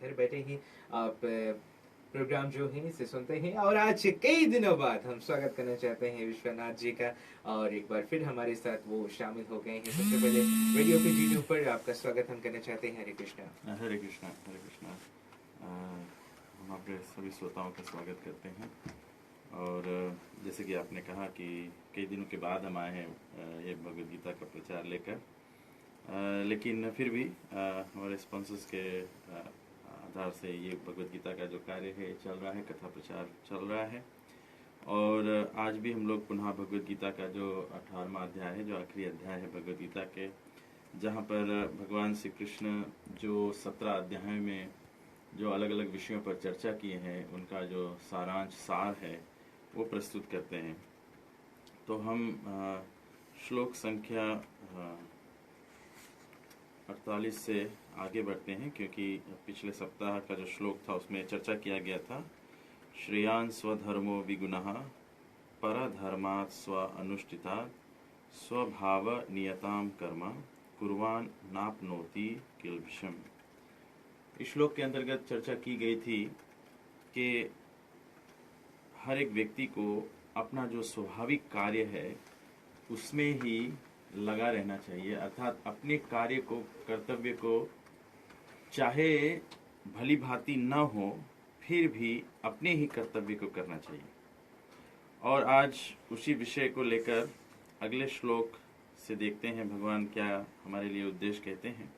घर बैठे ही आप प्रोग्राम जो है इसे सुनते हैं। और आज कई दिनों बाद हम स्वागत करना चाहते हैं विश्वनाथ जी का, और एक बार फिर हमारे साथ वो शामिल हो गए हैं। सबसे पहले रेडियो पे जी पर आपका स्वागत हम करना चाहते हैं। हरे कृष्णा। हरे कृष्णा, हरे कृष्णा। हम आपके सभी श्रोताओं का स्वागत करते हैं। और जैसे कि आपने कहा कि कई दिनों के बाद हम आए हैं ये भगवद गीता का प्रचार लेकर, लेकिन फिर भी हमारे स्पॉन्सर्स के आधार से ये भगवद गीता का जो कार्य है चल रहा है, कथा प्रचार चल रहा है। और आज भी हम लोग पुनः भगवद गीता का जो 18वां अध्याय है, जो आखिरी अध्याय है भगवद गीता के, जहाँ पर भगवान श्री कृष्ण जो 17 अध्याय में जो अलग अलग विषयों पर चर्चा किए हैं, उनका जो सारांश सार है वो प्रस्तुत करते हैं। तो हम श्लोक संख्या 48 से आगे बढ़ते हैं, क्योंकि पिछले सप्ताह का जो श्लोक था उसमें चर्चा किया गया था, श्रेयान् स्वधर्मो विगुणः परधर्मात् स्व अनुष्ठितात् स्वभाव नियताम कर्म कुर्वान नाप्नोति किल्बिषम्। इस श्लोक के अंतर्गत चर्चा की गई थी कि हर एक व्यक्ति को अपना जो स्वाभाविक कार्य है उसमें ही लगा रहना चाहिए, अर्थात अपने कार्य को, कर्तव्य को, चाहे भली भांति न हो फिर भी अपने ही कर्तव्य को करना चाहिए। और आज उसी विषय को लेकर अगले श्लोक से देखते हैं भगवान क्या हमारे लिए उद्देश्य कहते हैं।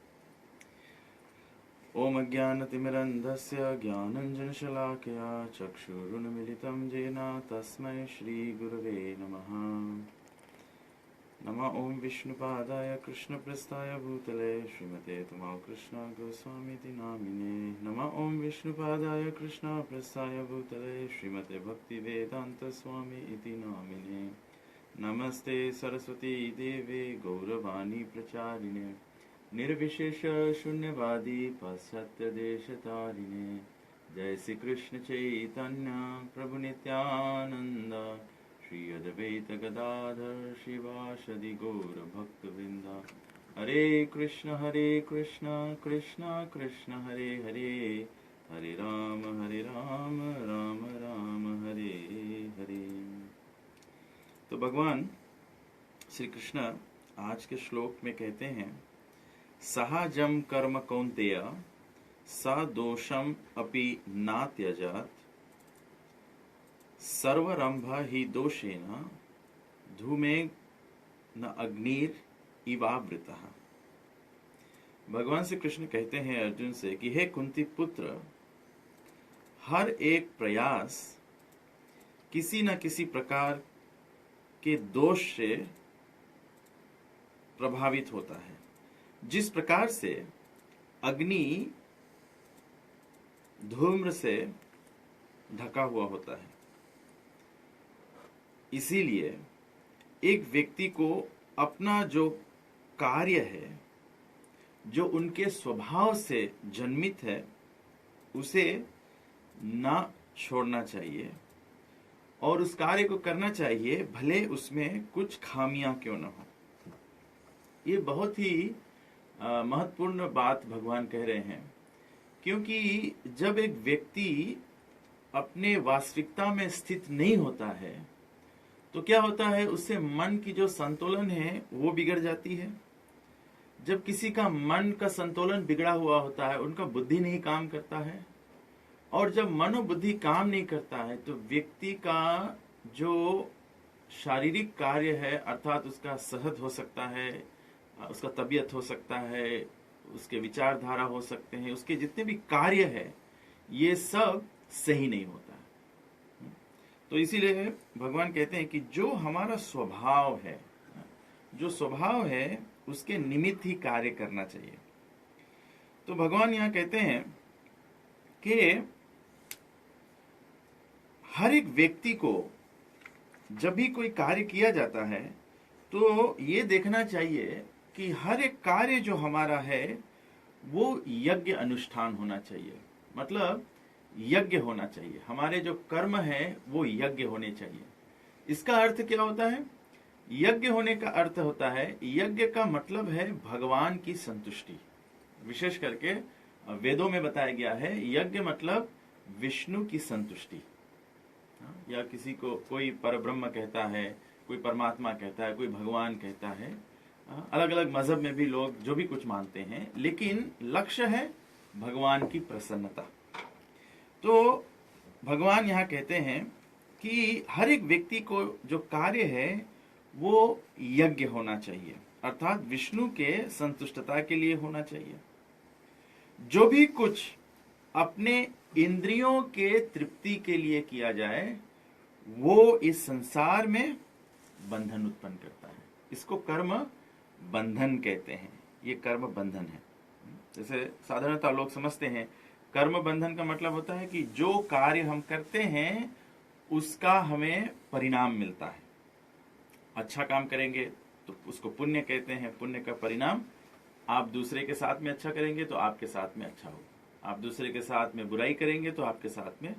ओम अज्ञानतिमिरन्धस्य ज्ञानाञ्जनशलाकया चक्षुरुन्मीलितं येन तस्मै श्रीगुरवे नमः। नमः ओम विष्णुपादाय कृष्णप्रस्थाय भूतले श्रीमते तमो कृष्ण गोस्वामीति नामिने। नमः ओम विष्णुपादाय कृष्णप्रस्थाय भूतले श्रीमते भक्तिवेदांत स्वामी इति नामिने। नमस्ते सरस्वती देवे गौरवाणी प्रचारिणे निर्विशेष शून्यवादी पाश्चात्य देशतारिणे। जय श्री कृष्ण चैतन्य प्रभु नित्यानंद श्री अद्वैत गदाधर शिवासदि गौर भक्तवृंदा। हरे कृष्ण कृष्ण कृष्ण हरे हरे, हरे राम राम राम हरे हरे। तो भगवान श्री कृष्ण आज के श्लोक में कहते हैं, सहजम कर्म कौन्तेय स दोषम अपि न त्यजात सर्वरंभ ही दोषेण धूमे न अग्निर इवावृतः। भगवान श्री कृष्ण कहते हैं अर्जुन से कि हे कुंती पुत्र, हर एक प्रयास किसी न किसी प्रकार के दोष से प्रभावित होता है। जिस प्रकार से अग्नि धूम्र से ढका हुआ होता है, इसीलिए एक व्यक्ति को अपना जो कार्य है, जो उनके स्वभाव से जन्मित है, उसे ना छोड़ना चाहिए और उस कार्य को करना चाहिए, भले उसमें कुछ खामियां क्यों न हो। ये बहुत ही महत्वपूर्ण बात भगवान कह रहे हैं, क्योंकि जब एक व्यक्ति अपने वास्तविकता में स्थित नहीं होता है तो क्या होता है, उससे मन की जो संतुलन है वो बिगड़ जाती है। जब किसी का मन का संतुलन बिगड़ा हुआ होता है, उनका बुद्धि नहीं काम करता है, और जब मनोबुद्धि काम नहीं करता है तो व्यक्ति का जो शारीरिक कार्य है, अर्थात उसका सेहत हो सकता है, उसका तबीयत हो सकता है, उसके विचारधारा हो सकते हैं, उसके जितने भी कार्य है, ये सब सही नहीं होता है। तो इसीलिए भगवान कहते हैं कि जो हमारा स्वभाव है, जो स्वभाव है उसके निमित्त ही कार्य करना चाहिए। तो भगवान यहाँ कहते हैं कि हर एक व्यक्ति को जब भी कोई कार्य किया जाता है तो ये देखना चाहिए कि हर एक कार्य जो हमारा है वो यज्ञ अनुष्ठान होना चाहिए, मतलब यज्ञ होना चाहिए। हमारे जो कर्म है वो यज्ञ होने चाहिए। इसका अर्थ क्या होता है? यज्ञ होने का अर्थ होता है, यज्ञ का मतलब है भगवान की संतुष्टि। विशेष करके वेदों में बताया गया है यज्ञ मतलब विष्णु की संतुष्टि। या किसी को कोई परब्रह्म कहता है, कोई परमात्मा कहता है, कोई भगवान कहता है। अलग अलग मजहब में भी लोग जो भी कुछ मानते हैं, लेकिन लक्ष्य है भगवान की प्रसन्नता। तो भगवान यहाँ कहते हैं कि हर एक व्यक्ति को जो कार्य है वो यज्ञ होना चाहिए, अर्थात विष्णु के संतुष्टता के लिए होना चाहिए। जो भी कुछ अपने इंद्रियों के तृप्ति के लिए किया जाए वो इस संसार में बंधन उत्पन्न करता है। इसको कर्म बंधन कहते हैं। ये कर्म बंधन है। जैसे साधारणतः लोग समझते हैं कर्म बंधन का मतलब होता है कि जो कार्य हम करते हैं उसका हमें परिणाम मिलता है। अच्छा काम करेंगे तो उसको पुण्य कहते हैं। पुण्य का परिणाम, आप दूसरे के साथ में अच्छा करेंगे तो आपके साथ में अच्छा होगा, आप दूसरे के साथ में बुराई करेंगे तो आपके साथ में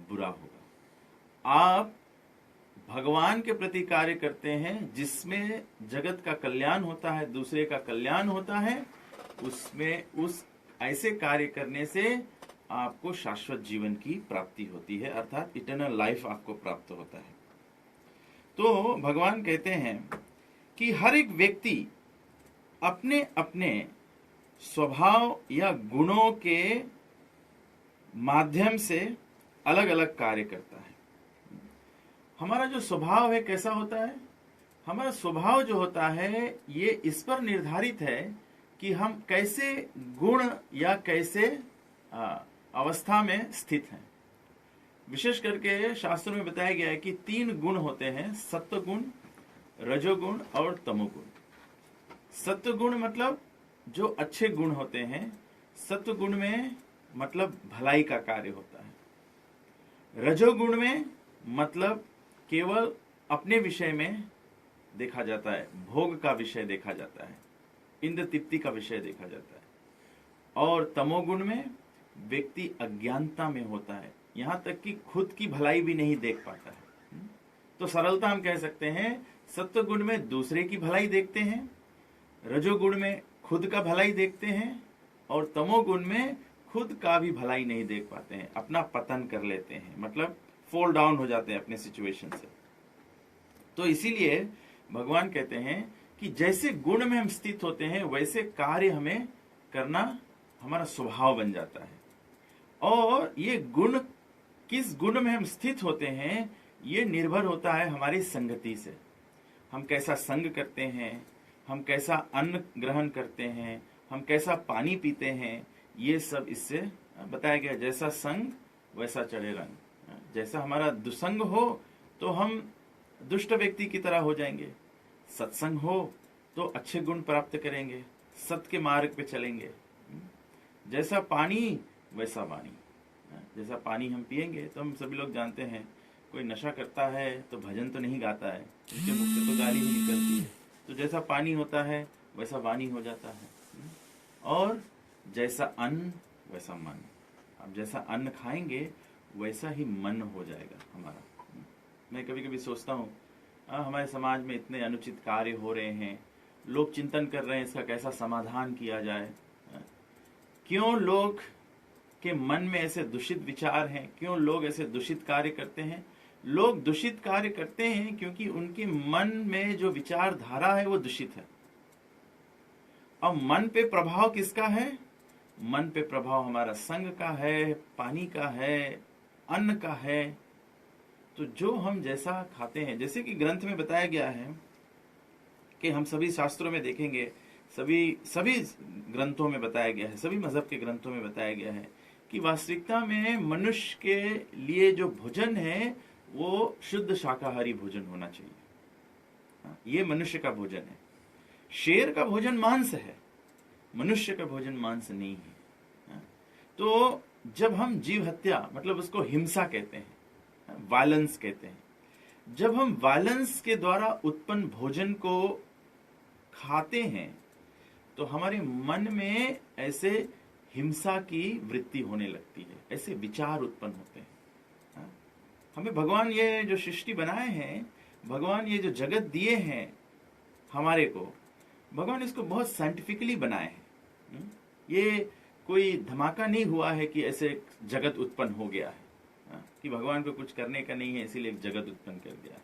बुरा होगा। आप भगवान के प्रति कार्य करते हैं जिसमें जगत का कल्याण होता है, दूसरे का कल्याण होता है, उसमें उस ऐसे कार्य करने से आपको शाश्वत जीवन की प्राप्ति होती है, अर्थात इटर्नल लाइफ आपको प्राप्त होता है। तो भगवान कहते हैं कि हर एक व्यक्ति अपने अपने स्वभाव या गुणों के माध्यम से अलग अलग कार्य करता है। हमारा जो स्वभाव है कैसा होता है? हमारा स्वभाव जो होता है ये इस पर निर्धारित है कि हम कैसे गुण या कैसे अवस्था में स्थित हैं। विशेष करके शास्त्रों में बताया गया है कि 3 गुण होते हैं, सत्व गुण, रजोगुण और तमोगुण। सत्व गुण मतलब जो अच्छे गुण होते हैं। सत्व गुण में मतलब भलाई का कार्य होता है। रजोगुण में मतलब केवल अपने विषय में देखा जाता है, भोग का विषय देखा जाता है, इंद्र तृप्ति का विषय देखा जाता है। और तमोगुण में व्यक्ति अज्ञानता में होता है, यहां तक कि खुद की भलाई भी नहीं देख पाता है। तो सरलता हम कह सकते हैं सत्व गुण में दूसरे की भलाई देखते हैं, रजोगुण में खुद का भलाई देखते हैं, और तमोगुण में खुद का भी भलाई नहीं देख पाते हैं, अपना पतन कर लेते हैं, मतलब फॉल डाउन हो जाते हैं अपने सिचुएशन से। तो इसीलिए भगवान कहते हैं कि जैसे गुण में हम स्थित होते हैं वैसे कार्य हमें करना हमारा स्वभाव बन जाता है। और ये गुण, किस गुण में हम स्थित होते हैं ये निर्भर होता है हमारी संगति से। हम कैसा संग करते हैं, हम कैसा अन्न ग्रहण करते हैं, हम कैसा पानी पीते हैं, ये सब इससे बताया गया। जैसा संग वैसा चढ़े रंग। जैसा हमारा दुसंग हो तो हम दुष्ट व्यक्ति की तरह हो जाएंगे, सत्संग हो तो अच्छे गुण प्राप्त करेंगे, सत्य के मार्ग पे चलेंगे। जैसा पानी वैसा वाणी। जैसा पानी हम पिएंगे तो हम सभी लोग जानते हैं कोई नशा करता है तो भजन तो नहीं गाता है, उसके मुख से तो गाली ही निकलती है। तो जैसा पानी होता है वैसा वाणी हो जाता है। और जैसा अन्न वैसा मन। अब जैसा अन्न खाएंगे वैसा ही मन हो जाएगा हमारा। मैं कभी कभी सोचता हूँ हमारे समाज में इतने अनुचित कार्य हो रहे हैं, लोग चिंतन कर रहे हैं इसका कैसा समाधान किया जाए। क्यों लोग के मन में ऐसे दूषित विचार हैं, क्यों लोग ऐसे दूषित कार्य करते हैं? लोग दूषित कार्य करते हैं क्योंकि उनके मन में जो विचारधारा है वो दूषित है। अब मन पे प्रभाव किसका है? मन पे प्रभाव हमारा संग का है, पानी का है, अन्न का है। तो जो हम जैसा खाते हैं, जैसे कि ग्रंथ में बताया गया है कि हम सभी शास्त्रों में देखेंगे, सभी ग्रंथों में बताया गया है, सभी मजहब के ग्रंथों में बताया गया है कि वास्तविकता में मनुष्य के लिए जो भोजन है वो शुद्ध शाकाहारी भोजन होना चाहिए। ये मनुष्य का भोजन है। शेर का भोजन मांस है, मनुष्य का भोजन मांस नहीं है। तो जब हम जीव हत्या, मतलब उसको हिंसा कहते हैं, वायलेंस कहते हैं, जब हम वायलेंस के द्वारा उत्पन्न भोजन को खाते हैं तो हमारे मन में ऐसे हिंसा की वृत्ति होने लगती है, ऐसे विचार उत्पन्न होते हैं। हमें भगवान ये जो सृष्टि बनाए हैं, भगवान ये जो जगत दिए हैं हमारे को, भगवान इसको बहुत साइंटिफिकली बनाए हैं। ये कोई धमाका नहीं हुआ है कि ऐसे जगत उत्पन्न हो गया है, कि भगवान को कुछ करने का नहीं है इसीलिए जगत उत्पन्न कर दिया है।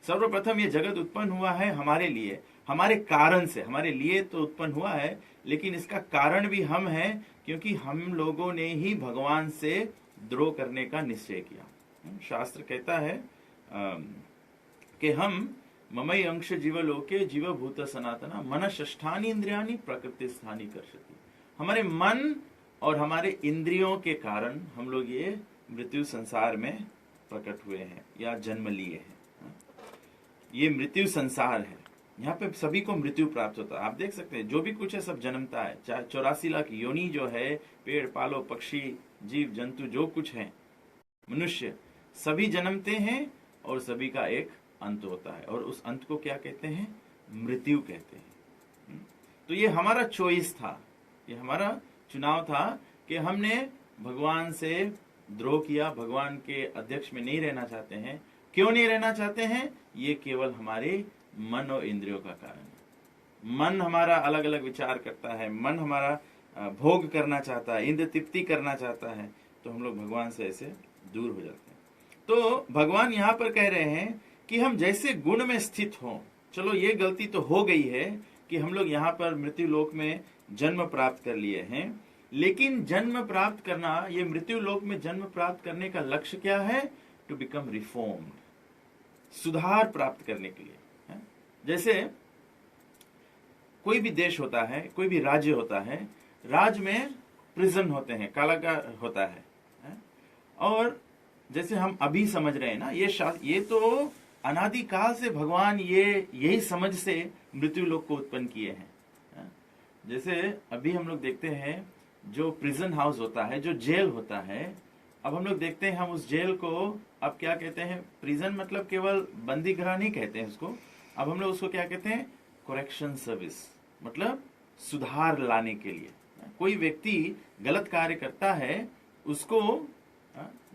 सर्वप्रथम ये जगत उत्पन्न हुआ है हमारे लिए, हमारे कारण से। हमारे लिए तो उत्पन्न हुआ है, लेकिन इसका कारण भी हम हैं, क्योंकि हम लोगों ने ही भगवान से द्रोह करने का निश्चय किया। शास्त्र कहता है कि हम ममई अंश जीवलोके जीवभूत सनातना मन षष्ठानि इंद्रियानि प्रकृति स्थानी कर्षति। हमारे मन और हमारे इंद्रियों के कारण हम लोग ये मृत्यु संसार में प्रकट हुए हैं या जन्म लिए हैं। ये मृत्यु संसार है, यहाँ पे सभी को मृत्यु प्राप्त होता है। आप देख सकते हैं जो भी कुछ है सब जन्मता है, चाहे 84 लाख योनि जो है, पेड़ पालो पक्षी जीव जंतु जो कुछ है, मनुष्य सभी जन्मते हैं और सभी का एक अंत होता है, और उस अंत को क्या कहते हैं? मृत्यु कहते हैं। तो ये हमारा चॉइस था, ये हमारा चुनाव था कि हमने भगवान से द्रोह किया, भगवान के अध्यक्ष में नहीं रहना चाहते हैं। क्यों नहीं रहना चाहते हैं? ये केवल हमारे मन और इंद्रियों का कारण है। मन हमारा अलग अलग विचार करता है, मन हमारा भोग करना चाहता है, इंद्र तृप्ति करना चाहता है, तो हम लोग भगवान से ऐसे दूर हो जाते हैं। तो भगवान यहाँ पर कह रहे हैं कि हम जैसे गुण में स्थित हों, चलो ये गलती तो हो गई है कि हम लोग यहाँ पर मृत्यु लोक में जन्म प्राप्त कर लिए हैं, लेकिन जन्म प्राप्त करना, ये मृत्यु लोक में जन्म प्राप्त करने का लक्ष्य क्या है? टू बिकम रिफॉर्म्ड, सुधार प्राप्त करने के लिए। जैसे कोई भी देश होता है, कोई भी राज्य होता है, राज्य में प्रिजन होते हैं, कारागार होता है, और जैसे हम अभी समझ रहे हैं ना, ये तो अनादिकाल से भगवान यही समझ से मृत्यु लोक को उत्पन्न किए हैं। जैसे अभी हम लोग देखते हैं जो प्रिजन हाउस होता है, जो जेल होता है, अब हम लोग देखते हैं हम उस जेल को अब क्या कहते हैं? प्रिजन मतलब केवल बंदी गृह नहीं कहते हैं उसको, अब हम लोग उसको क्या कहते हैं? करेक्शन सर्विस, मतलब सुधार लाने के लिए। कोई व्यक्ति गलत कार्य करता है, उसको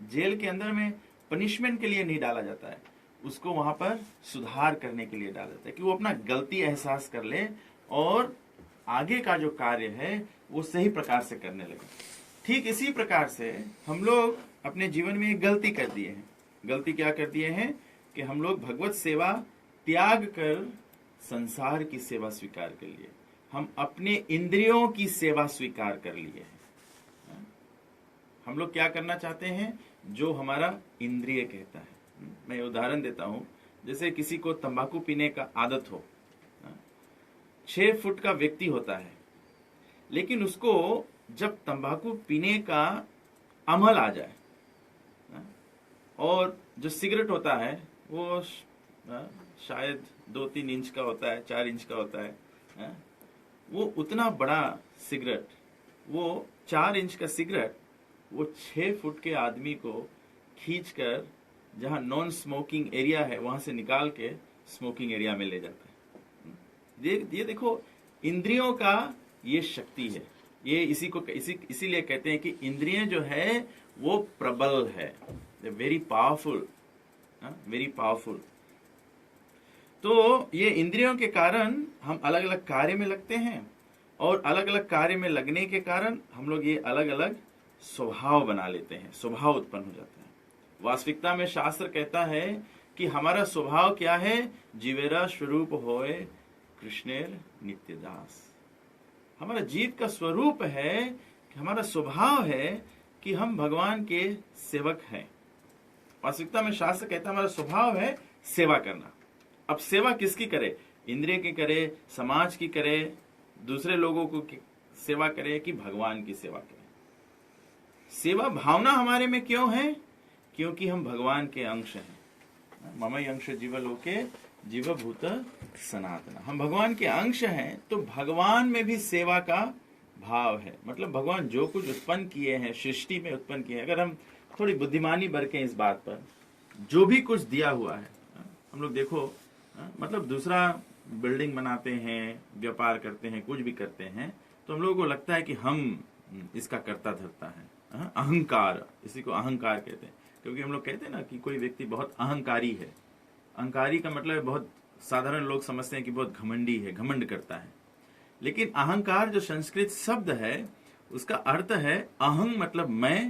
जेल के अंदर में पनिशमेंट के लिए नहीं डाला जाता है, उसको वहां पर सुधार करने के लिए डाला जाता है कि वो अपना गलती एहसास कर ले और आगे का जो कार्य है वो सही प्रकार से करने लगे। ठीक इसी प्रकार से हम लोग अपने जीवन में एक गलती कर दिए हैं। गलती क्या कर दिए हैं? कि हम लोग भगवत सेवा त्याग कर संसार की सेवा स्वीकार कर लिए, हम अपने इंद्रियों की सेवा स्वीकार कर लिए हैं। हम लोग क्या करना चाहते हैं? जो हमारा इंद्रिय कहता है। मैं उदाहरण देता हूं, जैसे किसी को तंबाकू पीने का आदत हो, 6 फुट का व्यक्ति होता है, लेकिन उसको जब तंबाकू पीने का अमल आ जाए, और जो सिगरेट होता है वो शायद 2-3 इंच का होता है, 4 इंच का होता है, वो उतना बड़ा सिगरेट, वो 4 इंच का सिगरेट वो 6 फुट के आदमी को खींचकर जहां नॉन स्मोकिंग एरिया है वहां से निकाल के स्मोकिंग एरिया में ले जाता है। ये देखो, इंद्रियों का ये शक्ति है। ये इसीलिए कहते हैं कि इंद्रियां जो है वो प्रबल है, वेरी पावरफुल, वेरी पावरफुल। तो ये इंद्रियों के कारण हम अलग अलग कार्य में लगते हैं, और अलग अलग कार्य में लगने के कारण हम लोग ये अलग अलग स्वभाव बना लेते हैं, स्वभाव उत्पन्न हो जाता है। वास्तविकता में शास्त्र कहता है कि हमारा स्वभाव क्या है? जीवेरा स्वरूप होए कृष्णेर नित्यदास। हमारा जीव का स्वरूप है, हमारा स्वभाव है कि हम भगवान के सेवक हैं। वास्तविकता में शास्त्र कहता है हमारा स्वभाव है सेवा करना। अब सेवा किसकी करे? इंद्रिय की करे, समाज की करे, दूसरे लोगों को सेवा करे कि भगवान की सेवा करे। सेवा भावना हमारे में क्यों है? क्योंकि हम भगवान के अंश हैं। ममई अंश जीवलोके जीवभूत सनातना, हम भगवान के अंश हैं, तो भगवान में भी सेवा का भाव है। मतलब भगवान जो कुछ उत्पन्न किए हैं, सृष्टि में उत्पन्न किए हैं, अगर हम थोड़ी बुद्धिमानी बरतें इस बात पर, जो भी कुछ दिया हुआ है, हम लोग देखो, मतलब दूसरा बिल्डिंग बनाते हैं, व्यापार करते हैं, कुछ भी करते हैं, तो हम लोगों को लगता है कि हम इसका कर्ता धर्ता है। अहंकार, इसी को अहंकार कहते हैं। क्योंकि हम लोग कहते हैं ना कि कोई व्यक्ति बहुत अहंकारी है। अहंकारी का मतलब बहुत साधारण लोग समझते हैं कि बहुत घमंडी है, घमंड करता है। लेकिन अहंकार जो संस्कृत शब्द है उसका अर्थ है अहं मतलब मैं,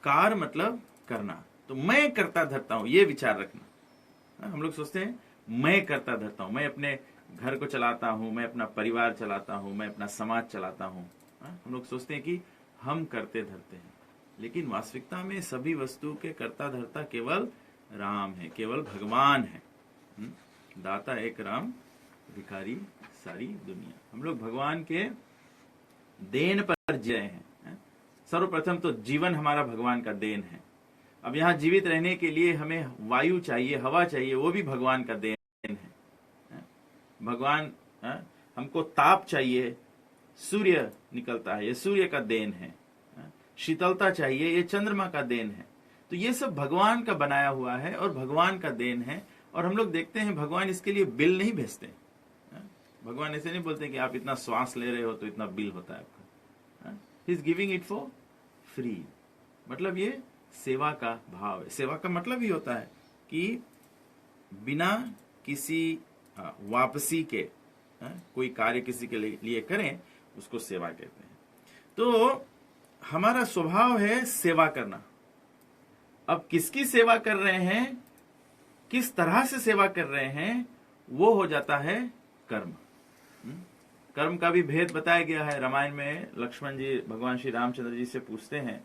कार मतलब करना। तो मैं करता धरता हूं, ये विचार रखना। हम लोग सोचते हैं मैं करता धरता हूं, मैं अपने घर को चलाता हूं, मैं अपना परिवार चलाता हूं, मैं अपना समाज चलाता हूं। हम लोग सोचते हैं कि हम करते धरते हैं, लेकिन वास्तविकता में सभी वस्तु के कर्ता धर्ता केवल राम है, केवल भगवान है। दाता एक राम, भिखारी सारी दुनिया। हम लोग भगवान के देन पर जी रहे हैं। सर्वप्रथम तो जीवन हमारा भगवान का देन है। अब यहाँ जीवित रहने के लिए हमें वायु चाहिए, हवा चाहिए, वो भी भगवान का देन है। भगवान हमको ताप चाहिए, सूर्य निकलता है, ये सूर्य का देन है। शीतलता चाहिए, ये चंद्रमा का देन है। तो ये सब भगवान का बनाया हुआ है और भगवान का देन है। और हम लोग देखते हैं भगवान इसके लिए बिल नहीं भेजते। भगवान ऐसे नहीं बोलते कि आप इतना श्वास ले रहे हो तो इतना बिल होता है आपका। He is giving it for free. मतलब ये सेवा का भाव है। सेवा का मतलब ही होता है कि बिना किसी वापसी के कोई कार्य किसी के लिए करें, उसको सेवा कहते हैं। तो हमारा स्वभाव है सेवा करना। अब किसकी सेवा कर रहे हैं, किस तरह से सेवा कर रहे हैं, वो हो जाता है कर्म। कर्म का भी भेद बताया गया है रामायण में। लक्ष्मण जी भगवान श्री रामचंद्र जी से पूछते हैं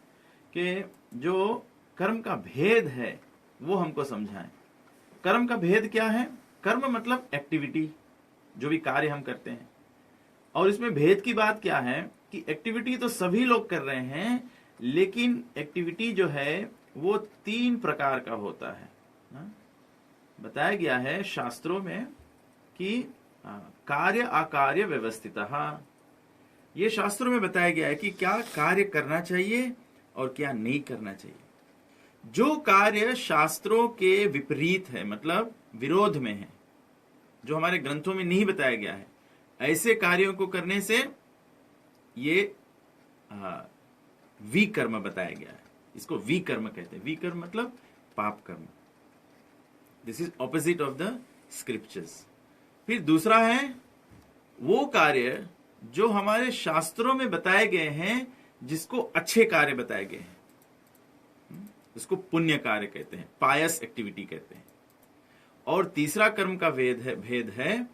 कि जो कर्म का भेद है वो हमको समझाएं। कर्म का भेद क्या है? कर्म मतलब एक्टिविटी, जो भी कार्य हम करते हैं। और इसमें भेद की बात क्या है कि एक्टिविटी तो सभी लोग कर रहे हैं, लेकिन एक्टिविटी जो है वो 3 प्रकार का होता है। बताया गया है शास्त्रों में कि कार्य अकार्य व्यवस्थितः। ये शास्त्रों में बताया गया है कि क्या कार्य करना चाहिए और क्या नहीं करना चाहिए। जो कार्य शास्त्रों के विपरीत है, मतलब विरोध में है, जो हमारे ग्रंथों में नहीं बताया गया है, ऐसे कार्यों को करने से ये विकर्म बताया गया है। इसको विकर्म कहते हैं। विकर्म मतलब पाप कर्म। This is opposite of the scriptures. फिर दूसरा है वो कार्य जो हमारे शास्त्रों में बताए गए हैं, जिसको अच्छे कार्य बताए गए हैं, उसको पुण्य कार्य कहते हैं, पायस एक्टिविटी कहते हैं। और तीसरा कर्म का भेद है,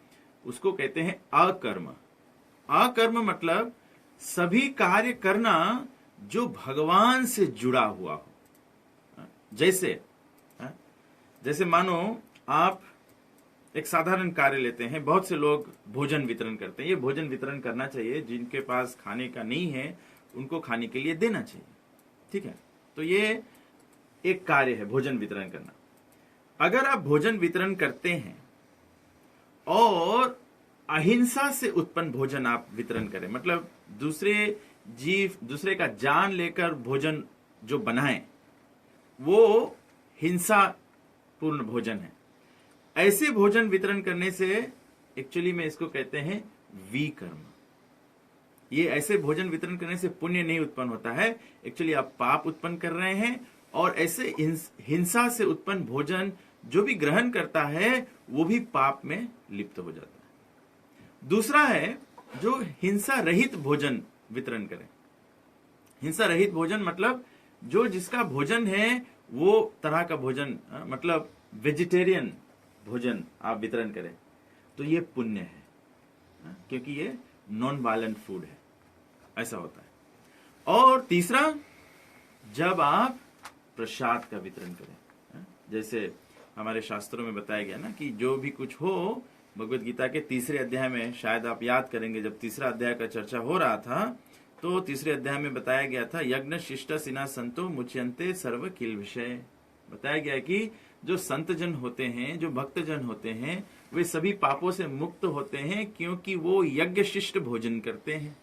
उसको कहते हैं अकर्म। अकर्म मतलब सभी कार्य करना जो भगवान से जुड़ा हुआ हो। जैसे मानो आप एक साधारण कार्य लेते हैं। बहुत से लोग भोजन वितरण करते हैं। ये भोजन वितरण करना चाहिए, जिनके पास खाने का नहीं है उनको खाने के लिए देना चाहिए, ठीक है। तो ये एक कार्य है भोजन वितरण करना। अगर आप भोजन वितरण करते हैं और अहिंसा से उत्पन्न भोजन आप वितरण करें, मतलब दूसरे का जान लेकर भोजन जो बनाए, वो हिंसा पूर्ण भोजन है। ऐसे भोजन वितरण करने से एक्चुअली में इसको कहते हैं विकर्म। ये ऐसे भोजन वितरण करने से पुण्य नहीं उत्पन्न होता है, एक्चुअली आप पाप उत्पन्न कर रहे हैं। और ऐसे हिंसा से उत्पन्न भोजन जो भी ग्रहण करता है वो भी पाप में लिप्त हो जाता है। दूसरा है जो हिंसा रहित भोजन वितरण करें। हिंसा रहित भोजन मतलब जो जिसका भोजन है वो तरह का भोजन, मतलब वेजिटेरियन भोजन आप वितरण करें, तो ये पुण्य है, क्योंकि ये नॉन वायलेंट फूड है, ऐसा होता है। और तीसरा, जब आप प्रसाद का वितरण करें, जैसे हमारे शास्त्रों में बताया गया ना कि जो भी कुछ हो, भगवत गीता के 3 अध्याय में, शायद आप याद करेंगे, जब 3 अध्याय का चर्चा हो रहा था तो 3 अध्याय में बताया गया था, यज्ञ शिष्ट सिना संतो मुच्यन्ते सर्व किल विषय। बताया गया कि जो संत जन होते हैं, जो भक्त जन होते हैं, वे सभी पापों से मुक्त होते हैं, क्योंकि वो यज्ञ शिष्ट भोजन करते हैं।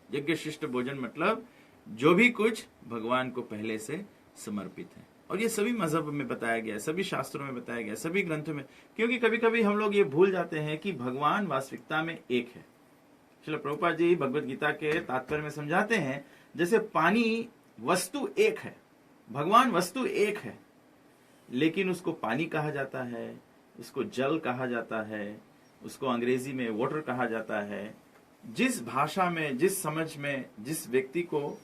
यज्ञ शिष्ट भोजन मतलब जो भी कुछ भगवान को पहले से समर्पित है। और ये सभी मजहब में बताया गया है, सभी शास्त्रों में बताया गया है, सभी ग्रंथों में। क्योंकि कभी कभी हम लोग ये भूल जाते हैं कि भगवान वास्तविकता में एक है। श्रील प्रभुपाद जी भगवत गीता के तात्पर्य में समझाते हैं, जैसे पानी वस्तु एक है, भगवान वस्तु एक है, लेकिन उसको पानी कहा जाता है, उसको जल कहा जाता है, उसको अंग्रेजी में वाटर कहा जाता है, जिस भाषा में, जिस समझ में, जिस व्यक्ति को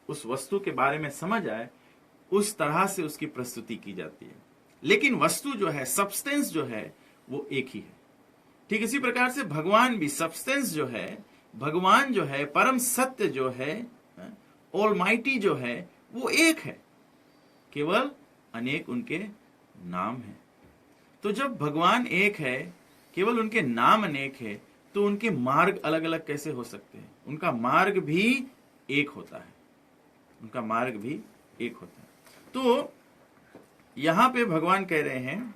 उस वस्तु के बारे में समझ आए, उस तरह से उसकी प्रस्तुति की जाती है। लेकिन वस्तु जो है, सब्सटेंस जो है, वो एक ही है। ठीक इसी प्रकार से भगवान भी, सब्सटेंस जो है, भगवान जो है, परम सत्य जो है, ऑलमाइटी जो है, वो एक है, केवल अनेक उनके नाम हैं। तो जब भगवान एक है, केवल उनके नाम अनेक है, तो उनके मार्ग अलग अलग कैसे हो सकते हैं? उनका मार्ग भी एक होता है, उनका मार्ग भी एक होता है। तो यहां पे भगवान कह रहे हैं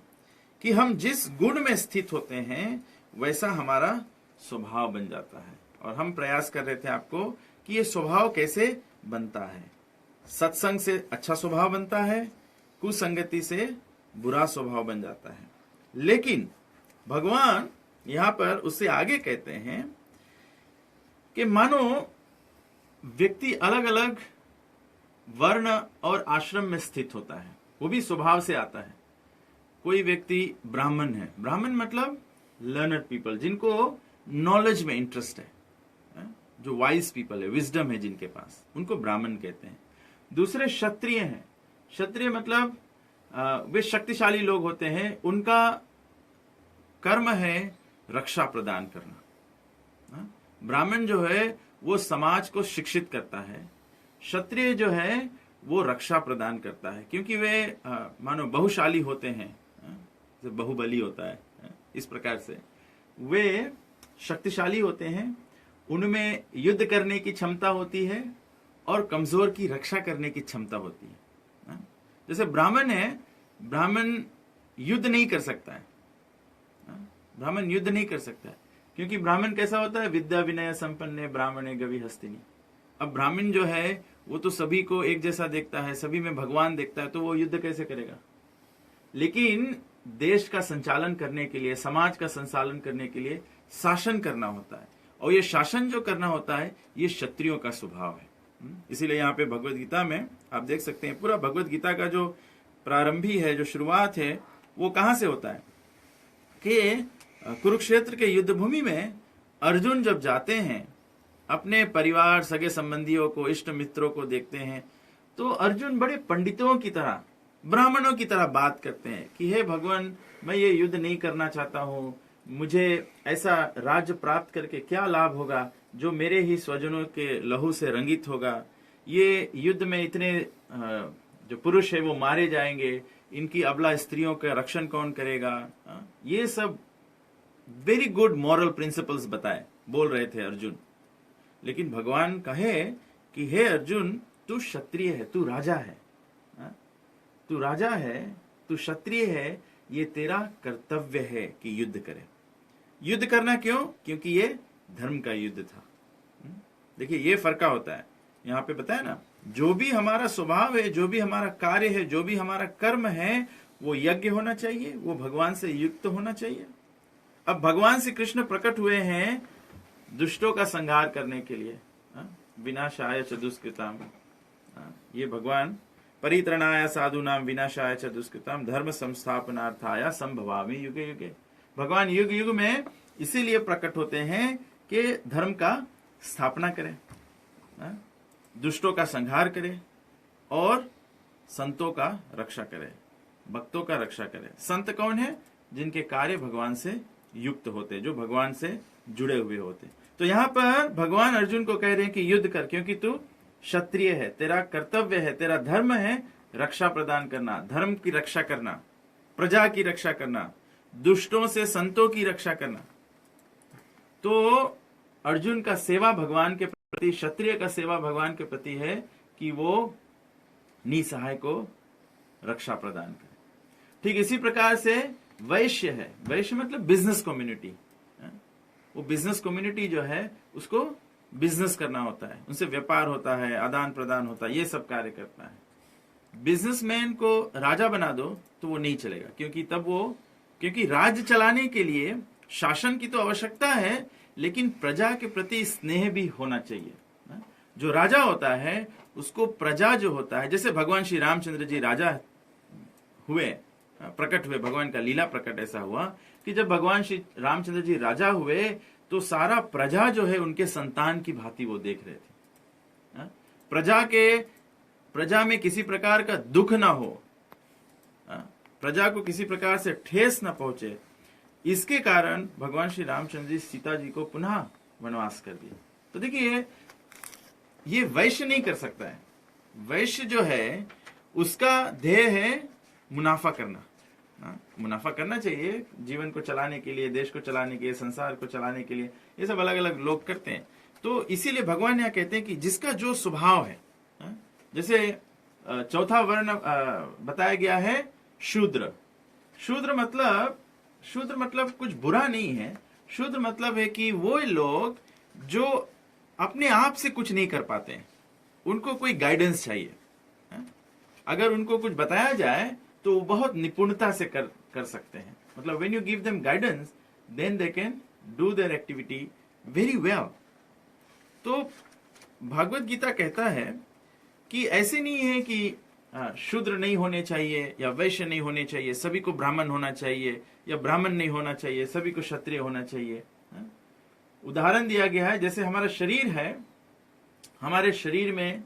कि हम जिस गुण में स्थित होते हैं वैसा हमारा स्वभाव बन जाता है। और हम प्रयास कर रहे थे आपको कि ये स्वभाव कैसे बनता है। सत्संग से अच्छा स्वभाव बनता है, कुसंगति से बुरा स्वभाव बन जाता है। लेकिन भगवान यहां पर उससे आगे कहते हैं कि मानो व्यक्ति अलग अलग वर्ण और आश्रम में स्थित होता है, वो भी स्वभाव से आता है। कोई व्यक्ति ब्राह्मण है, ब्राह्मण मतलब लर्नड पीपल, जिनको नॉलेज में इंटरेस्ट है, जो वाइज पीपल है, विजडम है जिनके पास, उनको ब्राह्मण कहते हैं। दूसरे क्षत्रिय हैं, क्षत्रिय मतलब वे शक्तिशाली लोग होते हैं, उनका कर्म है रक्षा प्रदान करना। ब्राह्मण जो है वो समाज को शिक्षित करता है, क्षत्रिय जो है वो रक्षा प्रदान करता है, क्योंकि वे मानो बहुशाली होते हैं, जैसे बहुबली होता है, इस प्रकार से वे शक्तिशाली होते हैं, उनमें युद्ध करने की क्षमता होती है और कमजोर की रक्षा करने की क्षमता होती है। जैसे ब्राह्मण है, ब्राह्मण युद्ध नहीं कर सकता है, ब्राह्मण युद्ध नहीं कर सकता है, क्योंकि ब्राह्मण कैसा होता है? विद्या विनय संपन्न ब्राह्मणे गवि हस्तिनी। अब ब्राह्मण जो है वो तो सभी को एक जैसा देखता है, सभी में भगवान देखता है, तो वो युद्ध कैसे करेगा? लेकिन देश का संचालन करने के लिए, समाज का संचालन करने के लिए शासन करना होता है, और ये शासन जो करना होता है ये क्षत्रियों का स्वभाव है। इसीलिए यहाँ पे भगवत गीता में आप देख सकते हैं, पूरा भगवत गीता का जो प्रारंभी है, जो शुरुआत है, वो कहां से होता है कि कुरुक्षेत्र के युद्ध भूमि में अर्जुन जब जाते हैं, अपने परिवार, सगे संबंधियों को, इष्ट मित्रों को देखते हैं, तो अर्जुन बड़े पंडितों की तरह, ब्राह्मणों की तरह बात करते हैं कि हे भगवान, मैं ये युद्ध नहीं करना चाहता हूं, मुझे ऐसा राज्य प्राप्त करके क्या लाभ होगा जो मेरे ही स्वजनों के लहू से रंगित होगा। ये युद्ध में इतने जो पुरुष है वो मारे जाएंगे, इनकी अबला स्त्रियों का रक्षण कौन करेगा? ये सब वेरी गुड मॉरल प्रिंसिपल्स बोल रहे थे अर्जुन। लेकिन भगवान कहे कि हे अर्जुन, तू क्षत्रिय है, तू राजा है, तू राजा है, तू क्षत्रिय है, ये तेरा कर्तव्य है कि युद्ध करे। युद्ध करना क्यों? क्योंकि ये धर्म का युद्ध था। देखिए ये फर्क होता है, यहाँ पे बताया ना, जो भी हमारा स्वभाव है, जो भी हमारा कार्य है, जो भी हमारा कर्म है, वो यज्ञ होना चाहिए, वो भगवान से युक्त होना चाहिए। अब भगवान श्री कृष्ण प्रकट हुए हैं दुष्टों का संहार करने के लिए, विनाशाय च दुष्कृताम। ये भगवान परित्रणाय साधुनाम विनाशाय च दुष्कृताम धर्म संस्थापनार्थाय संभवामि युगे युगे। भगवान युग युग में इसीलिए प्रकट होते हैं कि धर्म का स्थापना करें, दुष्टों का संहार करें और संतों का रक्षा करें, भक्तों का रक्षा करें। संत कौन है? जिनके कार्य भगवान से युक्त होते, जो भगवान से जुड़े हुए होते। तो यहाँ पर भगवान अर्जुन को कह रहे हैं कि युद्ध कर, क्योंकि तू क्षत्रिय है, तेरा कर्तव्य है, तेरा धर्म है रक्षा प्रदान करना, धर्म की रक्षा करना, प्रजा की रक्षा करना, दुष्टों से संतों की रक्षा करना। तो अर्जुन का सेवा भगवान के प्रति, क्षत्रिय का सेवा भगवान के प्रति है कि वो निसहाय को रक्षा प्रदान करे। ठीक इसी प्रकार से वैश्य है, वैश्य मतलब बिजनेस कम्युनिटी। वो बिजनेस कम्युनिटी जो है उसको बिजनेस करना होता है, उनसे व्यापार होता है, आदान प्रदान होता है, ये सब कार्य करता है। बिजनेसमैन को राजा बना दो तो वो नहीं चलेगा, क्योंकि राज्य चलाने के लिए शासन की तो आवश्यकता है, लेकिन प्रजा के प्रति स्नेह भी होना चाहिए। जो राजा होता है उसको प्रजा जो होता है, जैसे भगवान श्री रामचंद्र जी राजा हुए, प्रकट हुए, भगवान का लीला प्रकट ऐसा हुआ कि जब भगवान श्री रामचंद्र जी राजा हुए तो सारा प्रजा जो है उनके संतान की भांति वो देख रहे थे। हाँ? प्रजा में किसी प्रकार का दुख ना हो, प्रजा को किसी प्रकार से ठेस न पहुंचे, इसके कारण भगवान श्री रामचंद्र जी सीता जी को पुनः वनवास कर दिया। तो देखिए, ये वैश्य नहीं कर सकता है। वैश्य जो है उसका ध्येय है मुनाफा करना। मुनाफा करना चाहिए जीवन को चलाने के लिए, देश को चलाने के लिए, संसार को चलाने के लिए, ये सब अलग अलग लोग करते हैं। तो इसीलिए भगवान यहाँ कहते हैं कि जिसका जो स्वभाव है, जैसे चौथा वर्ण बताया गया है शूद्र। शूद्र मतलब कुछ बुरा नहीं है। शूद्र मतलब है कि वो लोग जो अपने आप से कुछ नहीं कर पाते हैं, उनको कोई गाइडेंस चाहिए। अगर उनको कुछ बताया जाए तो वो बहुत निपुणता से कर सकते हैं। मतलब when you give them guidance, then they can do their activity very well. तो भागवत गीता कहता है कि ऐसे नहीं है कि शूद्र नहीं होने चाहिए या वैश्य नहीं होने चाहिए, सभी को ब्राह्मण होना चाहिए, या ब्राह्मण नहीं होना चाहिए, सभी को क्षत्रिय होना चाहिए। उदाहरण दिया गया है, जैसे हमारा शरीर है, हमारे शरीर में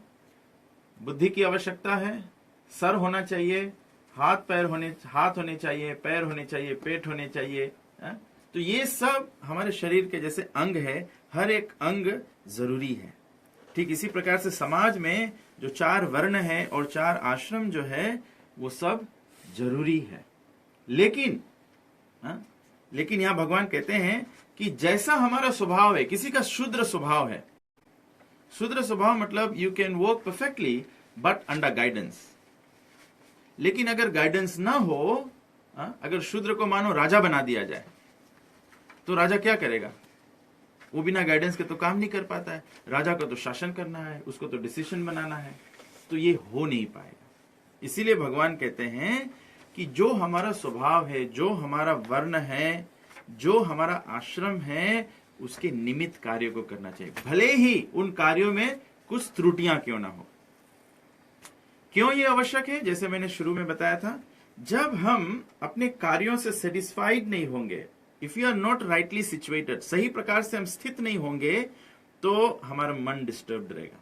बुद्धि की आवश्यकता है, सर होना चाहिए, हाथ होने चाहिए, पैर होने चाहिए, पेट होने चाहिए। तो ये सब हमारे शरीर के जैसे अंग है, हर एक अंग जरूरी है। ठीक इसी प्रकार से समाज में जो 4 वर्ण है और 4 आश्रम जो है वो सब जरूरी है। लेकिन यहां भगवान कहते हैं कि जैसा हमारा स्वभाव है, किसी का शूद्र स्वभाव है। शूद्र स्वभाव मतलब you can work perfectly but under guidance. लेकिन अगर गाइडेंस ना हो, अगर शूद्र को मानो राजा बना दिया जाए, तो राजा क्या करेगा? वो बिना गाइडेंस के तो काम नहीं कर पाता है। राजा को तो शासन करना है, उसको तो डिसीजन बनाना है, तो ये हो नहीं पाएगा। इसीलिए भगवान कहते हैं कि जो हमारा स्वभाव है, जो हमारा वर्ण है, जो हमारा आश्रम है, उसके निमित्त कार्यों को करना चाहिए, भले ही उन कार्यों में कुछ त्रुटियां क्यों ना हो। क्यों ये आवश्यक है? जैसे मैंने शुरू में बताया था, जब हम अपने कार्यों से सेटिस्फाइड नहीं होंगे, if you are not rightly situated, सही प्रकार से हम स्थित नहीं होंगे, तो हमारा मन डिस्टर्ब रहेगा।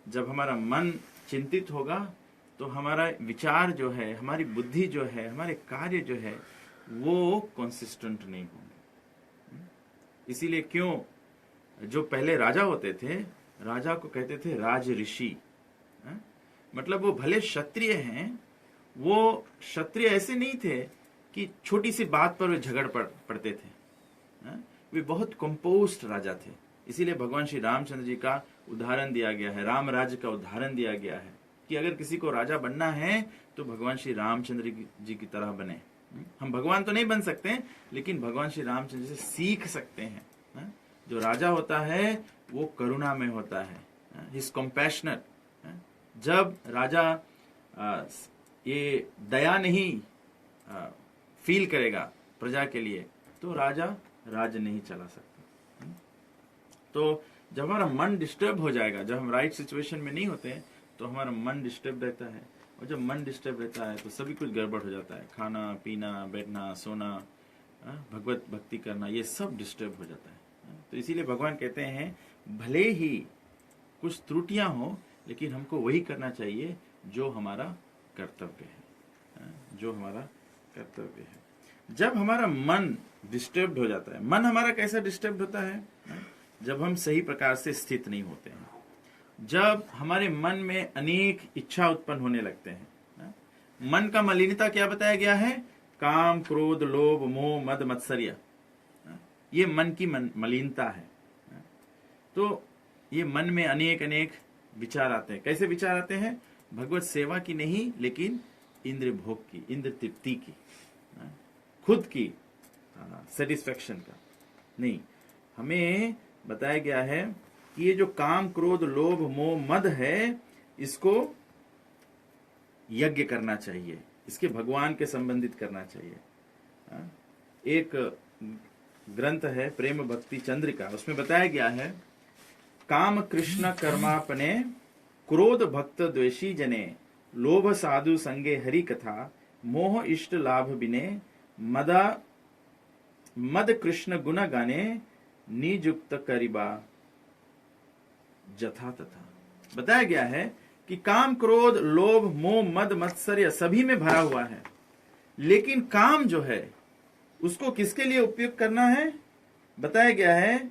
जब हमारा मन चिंतित होगा तो हमारा विचार जो है, हमारी बुद्धि जो है, हमारे कार्य जो है वो कंसिस्टेंट नहीं होंगे। इसीलिए क्यों जो पहले राजा होते थे, राजा को कहते थे राज ऋषि। मतलब वो भले क्षत्रिय हैं, वो क्षत्रिय ऐसे नहीं थे कि छोटी सी बात पर वे झगड़ पड़ते थे। वे बहुत कंपोज्ड राजा थे। इसीलिए भगवान श्री रामचंद्र जी का उदाहरण दिया गया है, राम राज्य का उदाहरण दिया गया है कि अगर किसी को राजा बनना है तो भगवान श्री रामचंद्र जी की तरह बने। हम भगवान तो नहीं बन सकते, लेकिन भगवान श्री रामचंद्र से सीख सकते हैं। जो राजा होता है वो करुणा में होता है, ही इज कंपैशनेट। जब राजा ये दया नहीं फील करेगा प्रजा के लिए, तो राजा राज्य नहीं चला सकता। तो जब हमारा मन डिस्टर्ब हो जाएगा, जब हम राइट सिचुएशन में नहीं होते, तो हमारा मन डिस्टर्ब रहता है, और जब मन डिस्टर्ब रहता है तो सभी कुछ गड़बड़ हो जाता है। खाना पीना, बैठना, सोना, भगवत भक्ति करना, ये सब डिस्टर्ब हो जाता है। तो इसीलिए भगवान कहते हैं भले ही कुछ त्रुटियां हो, लेकिन हमको वही करना चाहिए जो हमारा कर्तव्य है, जो हमारा कर्तव्य है। जब हमारा मन डिस्टर्ब हो जाता है, मन हमारा कैसा डिस्टर्ब होता है? जब हम सही प्रकार से स्थित नहीं होते हैं, जब हमारे मन में अनेक इच्छा उत्पन्न होने लगते हैं। मन का मलिनता क्या बताया गया है? काम, क्रोध, लोभ, मोह, मद, मत्सर्य, ये मन की मलिनता है। तो ये मन में अनेक अनेक विचार आते हैं। कैसे विचार आते हैं? भगवत सेवा की नहीं, लेकिन इंद्र भोग की, इंद्र तृप्ति की, खुद की सेटिस्फेक्शन का नहीं। हमें बताया गया है कि ये जो काम, क्रोध, लोभ, मोह, मद है, इसको यज्ञ करना चाहिए, इसके भगवान के संबंधित करना चाहिए। एक ग्रंथ है प्रेम भक्ति चंद्रिका, उसमें बताया गया है काम कृष्ण कर्मापने, क्रोध भक्त द्वेषी जने, लोभ साधु संगे हरि कथा, मोह इष्ट लाभ बिने, मद कृष्ण गुण गाने निजुक्त करिबा जथा तथा। बताया गया है कि काम, क्रोध, लोभ, मोह, मद, मत्सर्य सभी में भरा हुआ है, लेकिन काम जो है उसको किसके लिए उपयोग करना है? बताया गया है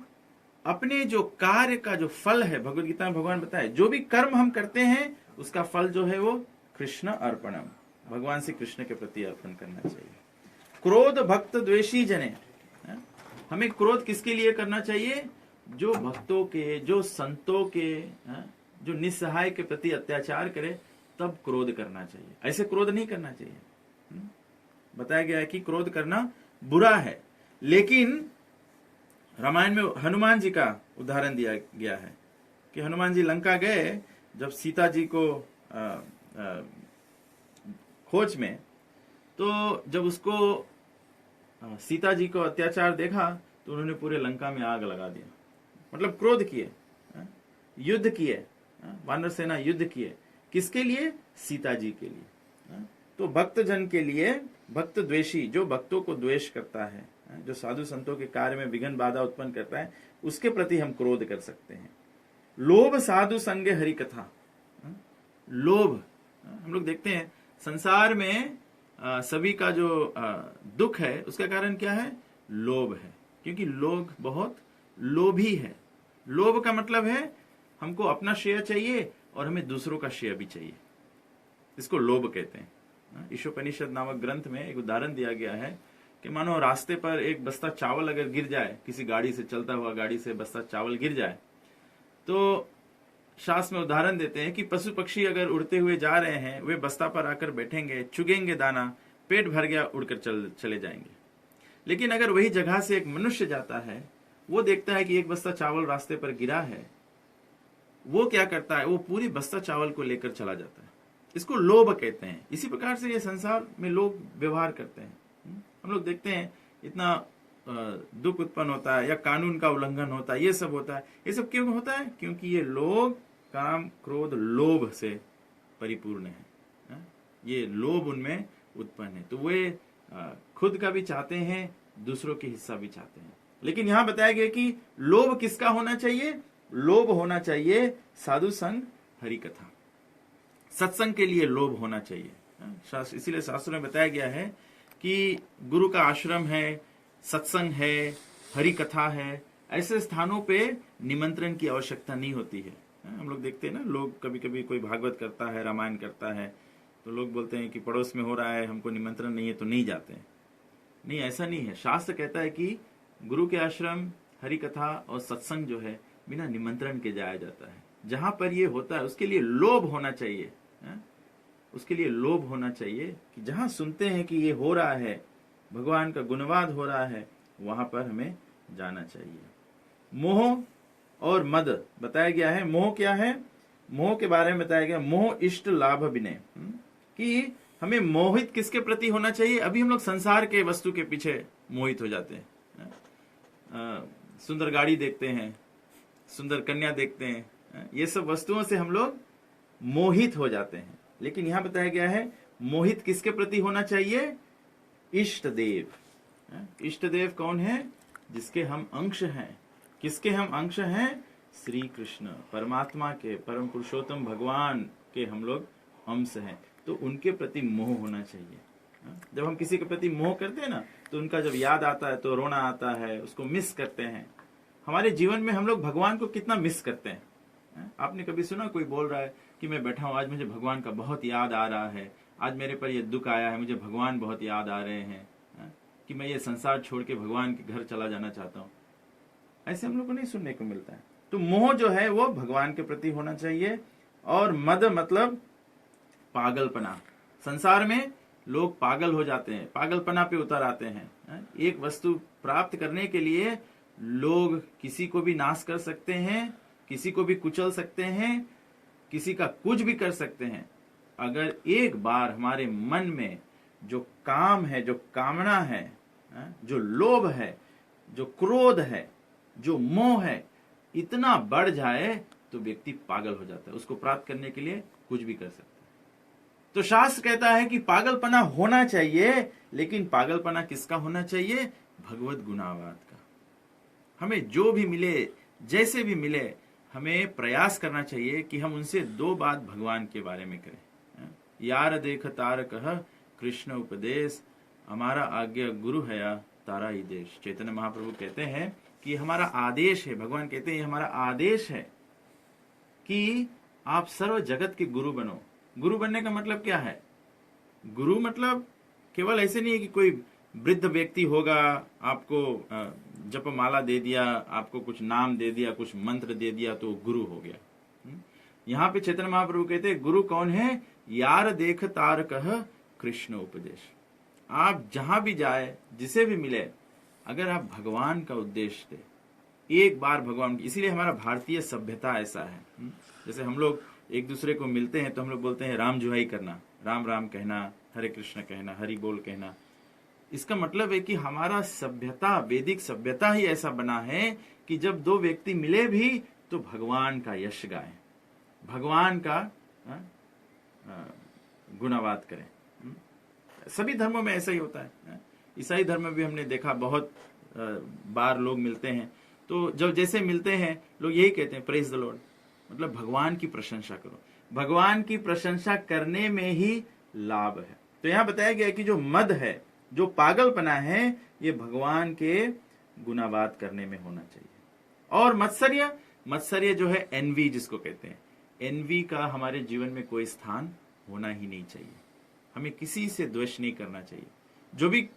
अपने जो कार्य का जो फल है, भगवत गीता में भगवान बताए जो भी कर्म हम करते हैं उसका फल जो है वो कृष्ण अर्पणम, भगवान से कृष्ण के प्रति अर्पण करना चाहिए। क्रोध भक्त द्वेषी जने, हमें क्रोध किसके लिए करना चाहिए? जो भक्तों के, जो संतों के, जो निस्सहाय के प्रति अत्याचार करे तब क्रोध करना चाहिए, ऐसे क्रोध नहीं करना चाहिए। बताया गया है कि क्रोध करना बुरा है, लेकिन रामायण में हनुमान जी का उदाहरण दिया गया है कि हनुमान जी लंका गए जब सीता जी को खोज में, तो जब उसको सीता जी को अत्याचार देखा तो उन्होंने पूरे लंका में आग लगा दिया, मतलब क्रोध किए, युद्ध किए, वानर सेना युद्ध किए, किसके लिए? सीता जी के लिए। तो भक्त जन के लिए, भक्त द्वेषी, जो भक्तों को द्वेष करता है, जो साधु संतों के कार्य में विघ्न बाधा उत्पन्न करता है, उसके प्रति हम क्रोध कर सकते हैं। लोभ साधु संगे हरि कथा, लोभ, हम लोग देखते हैं संसार में सभी का जो दुख है उसका कारण क्या है? लोभ है, क्योंकि लोग बहुत लोभी है। लोभ का मतलब है हमको अपना श्रेय चाहिए और हमें दूसरों का श्रेय भी चाहिए, इसको लोभ कहते हैं। ईशोपनिषद नामक ग्रंथ में एक उदाहरण दिया गया है कि मानो रास्ते पर एक बस्ता चावल अगर गिर जाए, किसी गाड़ी से, चलता हुआ गाड़ी से बस्ता चावल गिर जाए, तो शास्त्र में उदाहरण देते हैं कि पशु पक्षी अगर उड़ते हुए जा रहे हैं, वे बस्ता पर आकर बैठेंगे, चुगेंगे दाना, पेट भर गया, उड़कर चले जाएंगे। लेकिन अगर वही जगह से एक मनुष्य जाता है, वो देखता है कि एक बस्ता चावल रास्ते पर गिरा है, वो क्या करता है? वो पूरी बस्ता चावल को लेकर चला जाता है, इसको लोभ कहते हैं। इसी प्रकार से ये संसार में लोग व्यवहार करते हैं। हम लोग देखते हैं इतना दुख उत्पन्न होता है या कानून का उल्लंघन होता है, ये सब होता है। ये सब क्यों होता है? क्योंकि ये लोग काम, क्रोध, लोभ से परिपूर्ण है, ये लोभ उनमें उत्पन्न है, तो वे खुद का भी चाहते हैं, दूसरों के हिस्सा भी चाहते हैं। लेकिन यहां बताया गया कि लोभ किसका होना चाहिए? लोभ होना चाहिए साधु संग, हरि कथा, सत्संग के लिए लोभ होना चाहिए। इसीलिए शास्त्रों में बताया गया है कि गुरु का आश्रम है, सत्संग है, हरि कथा है, ऐसे स्थानों पे निमंत्रण की आवश्यकता नहीं होती है। हम लोग देखते हैं ना, लोग कभी कभी कोई भागवत करता है, रामायण करता है, तो लोग बोलते हैं कि पड़ोस में हो रहा है, हमको निमंत्रण नहीं है तो नहीं जाते हैं। नहीं, ऐसा नहीं है। शास्त्र कहता है कि गुरु के आश्रम, हरि कथा और सत्संग जो है बिना निमंत्रण के जाया जाता है। जहां पर ये होता है उसके लिए लोभ होना चाहिए, उसके लिए लोभ होना चाहिए कि जहां सुनते हैं कि ये हो रहा है, भगवान का गुणवाद हो रहा है, वहां पर हमें जाना चाहिए। मोह और मद बताया गया है। मोह क्या है? मोह के बारे में बताया गया, मोह इष्ट लाभ विनय, कि हमें मोहित किसके प्रति होना चाहिए? अभी हम लोग संसार के वस्तु के पीछे मोहित हो जाते हैं। सुंदर गाड़ी देखते हैं, सुंदर कन्या देखते हैं, ये सब वस्तुओं से हम लोग मोहित हो जाते हैं। लेकिन यहां बताया गया है मोहित किसके प्रति होना चाहिए? इष्ट देव। इष्ट देव कौन है? जिसके हम अंश हैं। किसके हम अंश हैं? श्री कृष्ण, परमात्मा के, परम पुरुषोत्तम भगवान के हम लोग अंश हैं, तो उनके प्रति मोह होना चाहिए। जब हम किसी के प्रति मोह करते हैं ना, तो उनका जब याद आता है तो रोना आता है, उसको मिस करते हैं। हमारे जीवन में हम लोग भगवान को कितना मिस करते हैं। आपने कभी सुना कोई बोल रहा है कि मैं बैठा हूं, आज मुझे भगवान का बहुत याद आ रहा है, आज मेरे पर ये दुख आया है, मुझे भगवान बहुत याद आ रहे हैं, कि मैं ये संसार छोड़ के भगवान के घर चला जाना चाहता हूं। ऐसे हम लोग को नहीं सुनने को मिलता है। तो मोह जो है वो भगवान के प्रति होना चाहिए। और मद मतलब पागलपना। संसार में लोग पागल हो जाते हैं, पागलपना पे उतर आते हैं। एक वस्तु प्राप्त करने के लिए लोग किसी को भी नाश कर सकते हैं, किसी को भी कुचल सकते हैं, किसी का कुछ भी कर सकते हैं। अगर एक बार हमारे मन में जो काम है, जो कामना है, जो लोभ है, जो क्रोध है, जो मोह है, इतना बढ़ जाए तो व्यक्ति पागल हो जाता है। उसको प्राप्त करने के लिए कुछ भी कर सकता है। तो शास्त्र कहता है कि पागलपना होना चाहिए, लेकिन पागलपना किसका होना चाहिए? भगवत गुणावाद का। हमें जो भी मिले, जैसे भी मिले, हमें प्रयास करना चाहिए कि हम उनसे दो बात भगवान के बारे में करें। यार देख तार कह कृष्ण उपदेश, हमारा आज्ञा गुरु है या तारा ही देश। चैतन्य महाप्रभु कहते हैं कि हमारा आदेश है, भगवान कहते हैं ये हमारा आदेश है कि आप सर्व जगत के गुरु बनो। गुरु बनने का मतलब क्या है? गुरु मतलब केवल ऐसे नहीं है कि कोई वृद्ध व्यक्ति होगा, आपको जपमाला दे दिया, आपको कुछ नाम दे दिया, कुछ मंत्र दे दिया तो गुरु हो गया। यहाँ पे चैतन्य महाप्रभु कहते हैं गुरु कौन है? यार देख तार कह कृष्ण उपदेश। आप जहां भी जाए, जिसे भी मिले, अगर आप भगवान का उद्देश्य दे, एक बार भगवान, इसीलिए हमारा भारतीय सभ्यता ऐसा है। जैसे हम लोग एक दूसरे को मिलते हैं तो हम लोग बोलते हैं राम जुहाई करना, राम राम कहना, हरे कृष्ण कहना, हरि बोल कहना। इसका मतलब है कि हमारा सभ्यता, वैदिक सभ्यता ही ऐसा बना है कि जब दो व्यक्ति मिले भी तो भगवान का यश गाएं, भगवान का गुणवाद करें। सभी धर्मों में ऐसा ही होता है। ईसाई धर्म में भी हमने देखा, बहुत बार लोग मिलते हैं तो जब जैसे मिलते हैं लोग यही कहते हैं प्रेज द लॉर्ड, मतलब भगवान की प्रशंसा करो। भगवान की प्रशंसा करने में ही लाभ है। तो यहां बताया गया कि जो मद है, जो पागलपना है, ये भगवान के गुणावाद करने में होना चाहिए। और मत्सर्य, मत्सर्य जो है एनवी जिसको कहते हैं, एनवी का हमारे जीवन में कोई स्थान होना ही नहीं चाहिए। हमें किसी से द्वेष नहीं करना चाहिए। जो भी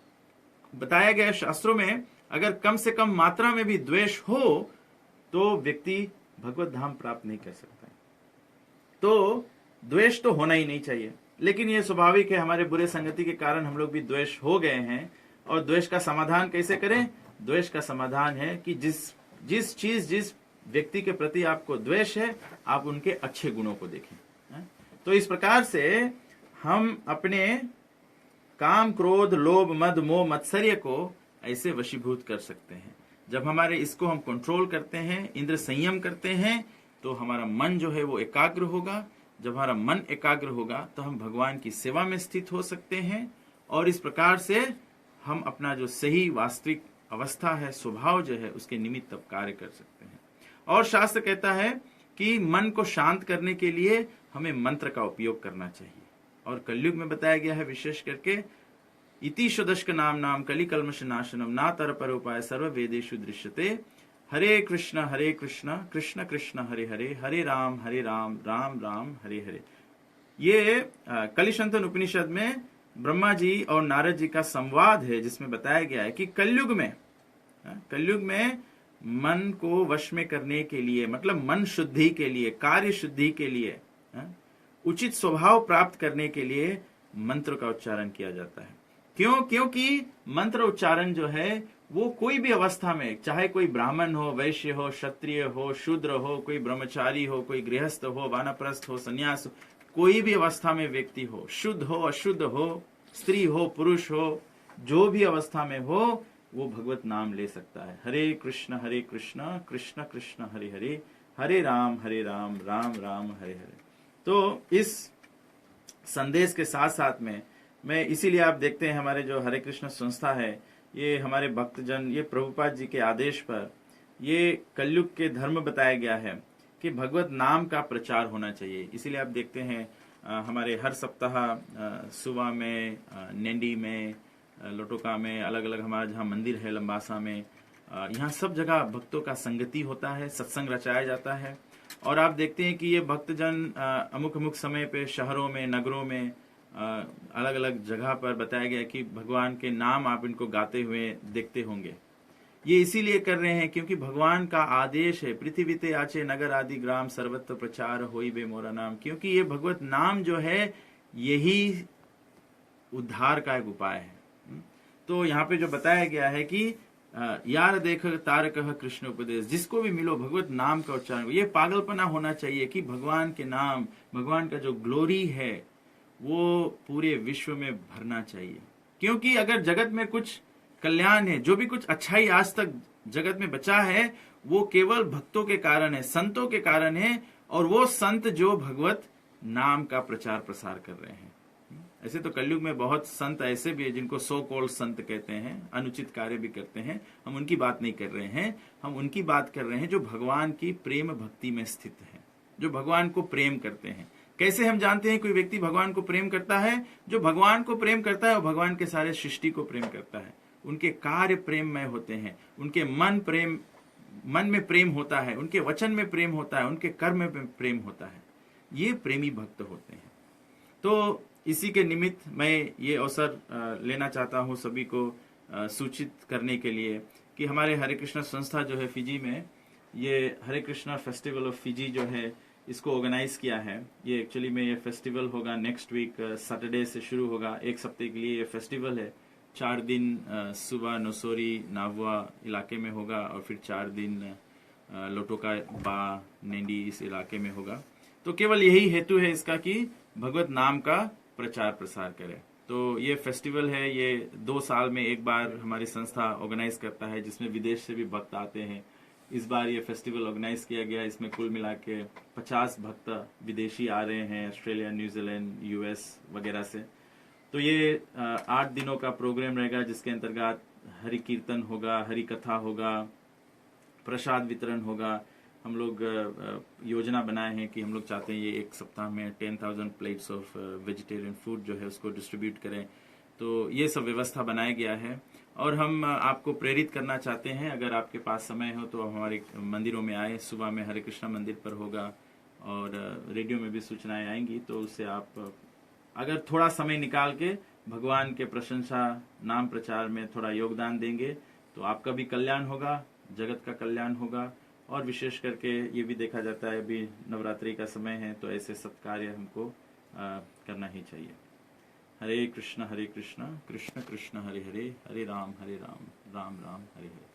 बताया गया शास्त्रों में, अगर कम से कम मात्रा में भी द्वेष हो तो व्यक्ति भगवत धाम प्राप्त नहीं कर सकता है। तो द्वेष तो होना ही नहीं चाहिए। लेकिन यह स्वाभाविक है, हमारे बुरे संगति के कारण हम लोग भी द्वेष हो गए हैं। और द्वेष का समाधान कैसे करें? द्वेष का समाधान है कि जिस व्यक्ति के प्रति आपको द्वेष है, आप उनके अच्छे गुणों को देखें। तो इस प्रकार से हम अपने काम, क्रोध, लोभ, मद, मोह, मत्सर्य को ऐसे वशीभूत कर सकते हैं। जब हमारे इसको हम कंट्रोल करते हैं, इंद्र संयम करते हैं, तो हमारा मन जो है वो एकाग्र होगा। जब हमारा मन एकाग्र होगा तो हम भगवान की सेवा में स्थित हो सकते हैं। और इस प्रकार से हम अपना जो सही वास्तविक अवस्था है, स्वभाव जो है, उसके निमित्त अब कार्य कर सकते हैं। और शास्त्र कहता है कि मन को शांत करने के लिए हमें मंत्र का उपयोग करना चाहिए। और कलयुग में बताया गया है विशेष करके, इति शदश्क नाम नाम कलि कल्मष नाशनम ना तर पर उपाय सर्व वेदेषु दृश्यते, हरे कृष्ण कृष्ण कृष्ण हरे हरे, हरे राम राम राम हरे हरे। ये कलिशंतन उपनिषद में ब्रह्मा जी और नारद जी का संवाद है, जिसमें बताया गया है कि कलयुग में मन को वश में करने के लिए, मतलब मन शुद्धि के लिए, कार्य शुद्धि के लिए, उचित स्वभाव प्राप्त करने के लिए मंत्र का उच्चारण किया जाता है। क्योंकि मंत्र उच्चारण जो है वो कोई भी अवस्था में, चाहे कोई ब्राह्मण हो, वैश्य हो, क्षत्रिय हो, शूद्र हो, कोई ब्रह्मचारी हो, कोई गृहस्थ हो, वानप्रस्थ हो, संन्यास हो, कोई भी अवस्था में व्यक्ति हो, शुद्ध हो, अशुद्ध हो, स्त्री हो, पुरुष हो, जो भी अवस्था में हो, वो भगवत नाम ले सकता है। हरे कृष्ण कृष्ण कृष्ण हरे हरे, हरे राम राम राम हरे हरे। तो इस संदेश के साथ साथ में मैं, इसीलिए आप देखते हैं हमारे जो हरे कृष्ण संस्था है, ये हमारे भक्तजन, ये प्रभुपाद जी के आदेश पर ये कलयुग के धर्म बताया गया है कि भगवत नाम का प्रचार होना चाहिए। इसीलिए आप देखते हैं हमारे हर सप्ताह सुबह में, नेंडी में, लोटोका में, अलग अलग हमारा जहाँ मंदिर है लंबासा में, यहाँ सब जगह भक्तों का संगति होता है, सत्संग रचाया जाता है। और आप देखते हैं कि ये भक्तजन अमुक अमुक समय पे शहरों में, नगरों में, अलग अलग जगह पर बताया गया कि भगवान के नाम आप इनको गाते हुए देखते होंगे। ये इसीलिए कर रहे हैं क्योंकि भगवान का आदेश है, पृथ्वी ते आचे नगर आदि ग्राम सर्वत्र प्रचार होई बे मोरा नाम। क्योंकि ये भगवत नाम जो है यही उद्धार का एक उपाय है। तो यहाँ पे जो बताया गया है कि यार देख तार कह कृष्ण उपदेश, जिसको भी मिलो भगवत नाम का उच्चारण। ये पागलपना होना चाहिए कि भगवान के नाम, भगवान का जो ग्लोरी है वो पूरे विश्व में भरना चाहिए। क्योंकि अगर जगत में कुछ कल्याण है, जो भी कुछ अच्छाई आज तक जगत में बचा है, वो केवल भक्तों के कारण है, संतों के कारण है। और वो संत जो भगवत नाम का प्रचार प्रसार कर रहे हैं। ऐसे तो कलयुग में बहुत संत ऐसे भी है जिनको सो कॉल्ड संत कहते हैं, अनुचित कार्य भी करते हैं। हम उनकी बात नहीं कर रहे हैं, हम उनकी बात कर रहे हैं जो भगवान की प्रेम भक्ति में स्थित है, जो भगवान को प्रेम करते हैं। कैसे हम जानते हैं कोई व्यक्ति भगवान को प्रेम करता है? जो भगवान को प्रेम करता है वो भगवान के सारे सृष्टि को प्रेम करता है, उनके कार्य प्रेममय होते हैं, उनके मन में प्रेम होता है, उनके वचन में प्रेम होता है, उनके कर्म में प्रेम होता है। ये प्रेमी भक्त होते हैं। तो इसी के निमित्त मैं ये अवसर लेना चाहता हूँ सभी को सूचित करने के लिए कि हमारे हरे कृष्णा संस्था जो है फिजी में, ये हरे कृष्णा फेस्टिवल ऑफ फिजी जो है इसको ऑर्गेनाइज किया है। ये एक्चुअली में ये फेस्टिवल होगा नेक्स्ट वीक सैटरडे से शुरू होगा। एक सप्ताह के लिए ये फेस्टिवल है। 4 दिन सुबह नोसोरी नावुआ इलाके में होगा और फिर 4 दिन लोटोका बा नेंडी इस इलाके में होगा। तो केवल यही हेतु है इसका कि भगवत नाम का प्रचार प्रसार करें। तो ये फेस्टिवल है, ये 2 साल में एक बार हमारी संस्था ऑर्गेनाइज करता है, जिसमें विदेश से भी भक्त आते हैं। इस बार ये फेस्टिवल ऑर्गेनाइज किया गया, इसमें कुल मिला के 50 भक्त विदेशी आ रहे हैं, ऑस्ट्रेलिया, न्यूजीलैंड, यूएस वगैरह से। तो ये 8 दिनों का प्रोग्राम रहेगा, जिसके अंतर्गत हरि कीर्तन होगा, हरि कथा होगा, प्रसाद वितरण होगा। हम लोग योजना बनाए हैं कि हम लोग चाहते हैं ये एक सप्ताह में 10,000 प्लेट्स ऑफ वेजिटेरियन फूड जो है उसको डिस्ट्रीब्यूट करें। तो ये सब व्यवस्था बनाया गया है और हम आपको प्रेरित करना चाहते हैं, अगर आपके पास समय हो तो हमारे मंदिरों में आए। सुबह में हरे कृष्णा मंदिर पर होगा और रेडियो में भी सूचनाएं आएंगी, तो उससे आप अगर थोड़ा समय निकाल के भगवान के प्रशंसा नाम प्रचार में थोड़ा योगदान देंगे तो आपका भी कल्याण होगा, जगत का कल्याण होगा। और विशेष करके ये भी देखा जाता है अभी नवरात्रि का समय है, तो ऐसे सत्कार्य हमको करना ही चाहिए। हरे कृष्ण कृष्ण कृष्ण हरे हरे, हरे राम राम राम हरे हरे।